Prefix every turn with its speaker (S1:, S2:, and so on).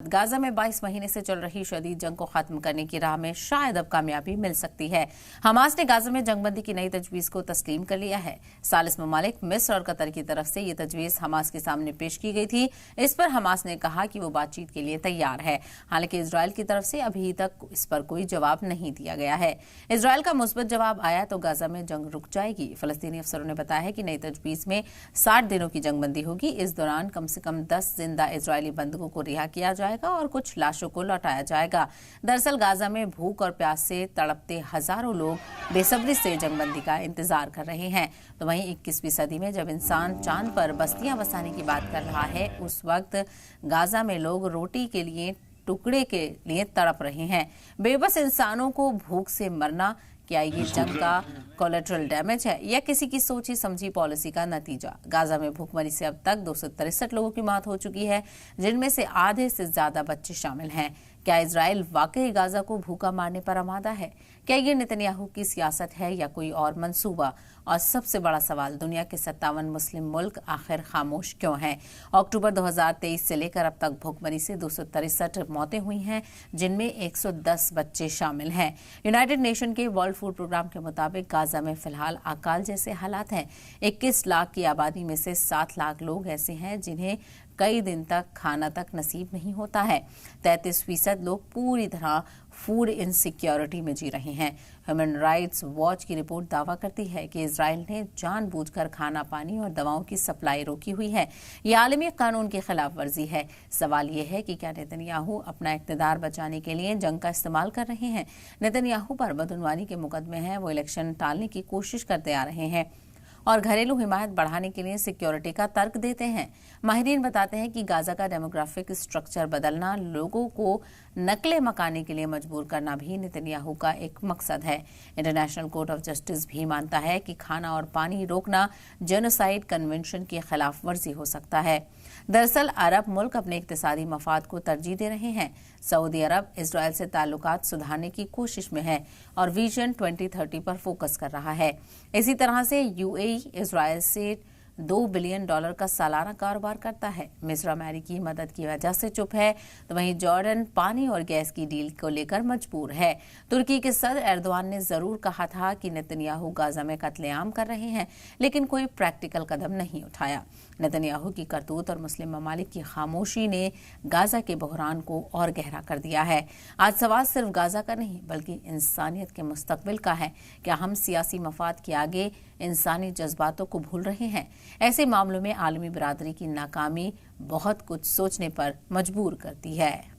S1: Gaza में 22 महीने से चल रही शदीद जंग को खत्म करने की राह में शायद अब कामयाबी मिल सकती है। हमास ने गाजा में जंगबंदी की नई तजवीज को तस्लीम कर लिया है। सालिस ममालिक मिस्र और कतर की तरफ से ये तजवीज हमास के सामने पेश की गई थी। इस पर हमास ने कहा कि वो बातचीत के लिए तैयार है। हालांकि इजरायल की तरफ से अभी तक इस पर कोई जवाब नहीं दिया गया है। इजरायल का मुस्बत जवाब आया तो गाजा में जंग रुक जाएगी। फलस्तीनी अफसरों ने बताया है कि नई तजवीज में 60 दिनों की जंगबंदी होगी। इस दौरान कम से कम 10 जिंदा इजरायली बंधकों को रिहा किया जाएगा और कुछ लाशों को लौटाया जाएगा। दरअसल गाजा में भूख और प्यास से तड़पते हजारों लोग बेसब्री से जंगबंदी का इंतजार कर रहे हैं। तो वहीं 21वीं सदी में जब इंसान चांद पर बस्तियां बसाने की बात कर रहा है, उस वक्त गाजा में लोग रोटी के लिए टुकड़े के लिए तड़प रहे हैं। बेबस इंसानों को भूख से मरना, क्या ये जंग का कोलेटरल डैमेज है या किसी की सोची समझी पॉलिसी का नतीजा? गाजा में भूखमरी से अब तक 263 लोगों की मौत हो चुकी है, जिनमें से आधे से ज्यादा बच्चे शामिल हैं। क्या इजराइल वाकई गाजा को भूखा मारने पर आमादा है? क्या ये नेतन्याहू की सियासत है या कोई और मंसूबा? और सबसे बड़ा सवाल, दुनिया के 57 मुस्लिम मुल्क आखिर खामोश क्यों हैं? अक्टूबर 2023 से लेकर अब तक भूखमरी से 263 मौतें हुई हैं, जिनमें 110 बच्चे शामिल हैं। यूनाइटेड नेशन के वर्ल्ड फूड प्रोग्राम के मुताबिक गाजा में फिलहाल अकाल जैसे हालात हैं। 21 लाख की आबादी में से 7 लाख लोग ऐसे हैं जिन्हें कई दिन तक खाना तक नसीब नहीं होता है। 33% लोग पूरी तरह फूड इनसिक्योरिटी में जी रहे हैं। ह्यूमन राइट्स वॉच की रिपोर्ट दावा करती है कि इजराइल ने जानबूझकर खाना, पानी और दवाओं की सप्लाई रोकी हुई है। ये आलमी कानून की खिलाफ वर्जी है। सवाल ये है कि क्या नेतन्याहू अपना इक़्तिदार बचाने के लिए जंग का इस्तेमाल कर रहे हैं? नेतन्याहू पर बदउनवानी के मुकदमे हैं। वो इलेक्शन टालने की कोशिश करते आ रहे हैं और घरेलू हिमायत बढ़ाने के लिए सिक्योरिटी का तर्क देते हैं। माहिरीन बताते हैं कि गाजा का डेमोग्राफिक स्ट्रक्चर बदलना, लोगों को नकले मकाने के लिए मजबूर करना भी नेतन्याहू का एक मकसद है। इंटरनेशनल कोर्ट ऑफ जस्टिस भी मानता है कि खाना और पानी रोकना जेनोसाइड कन्वेंशन की खिलाफ वर्जी हो सकता है। दरअसल अरब मुल्क अपने इक्तिसादी मफाद को तरजीह दे रहे हैं। सऊदी अरब इजरायल से ताल्लुकात सुधारने की कोशिश में है और विजन 2030 पर फोकस कर रहा है। इसी तरह से यूएई इजरायल से $2 बिलियन का सालाना कारोबार करता है। मिस्र अमेरिकी मदद की वजह से चुप है, तो वहीं जॉर्डन पानी और गैस की डील को लेकर मजबूर है। तुर्की के सदर एर्दोआन ने जरूर कहा था कि नेतन्याहू गाजा में कत्लेआम कर रहे हैं, लेकिन कोई प्रैक्टिकल कदम नहीं उठाया। नेतन्याहू की करतूत और मुस्लिम ममालिक की खामोशी ने गाजा के बहरान को और गहरा कर दिया है। आज सवाल सिर्फ गाजा का नहीं, बल्कि इंसानियत के मुस्तकबिल का है। क्या हम सियासी मफाद के आगे इंसानी जज्बातों को भूल रहे हैं? ऐसे मामलों में आलमी बिरादरी की नाकामी बहुत कुछ सोचने पर मजबूर करती है।